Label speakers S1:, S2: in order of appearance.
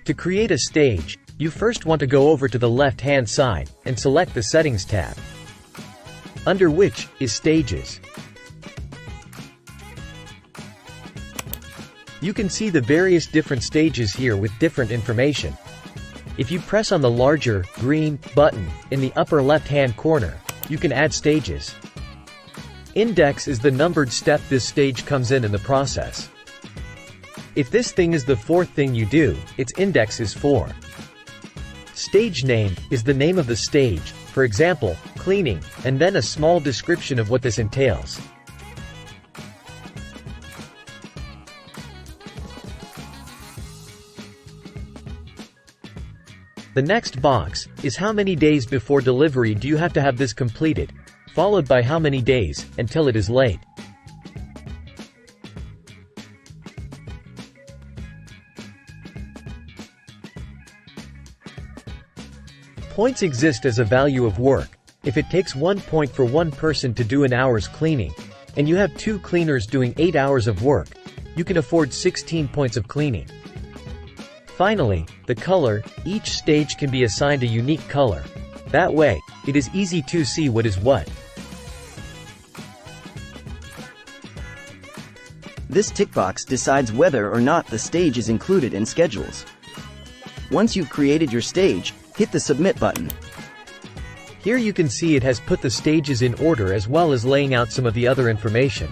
S1: To create a stage, you first want to go over to the left-hand side and select the Settings tab, under which is Stages. You can see the various different stages here with different information. If you press on the larger, green, button in the upper left-hand corner, you can add stages. Index is the numbered step this stage comes in the process. If this thing is the fourth thing you do, its index is 4. Stage name is the name of the stage, for example, cleaning, and then a small description of what this entails. The next box is how many days before delivery do you have to have this completed, followed by how many days until it is late. Points exist as a value of work. If it takes 1 point for one person to do an hour's cleaning, and you have 2 cleaners doing 8 hours of work, you can afford 16 points of cleaning. Finally, the color. Each stage can be assigned a unique color. That way, it is easy to see what is what.
S2: This tick box decides whether or not the stage is included in schedules. Once you've created your stage, hit the Submit button.
S1: Here you can see it has put the stages in order as well as laying out some of the other information.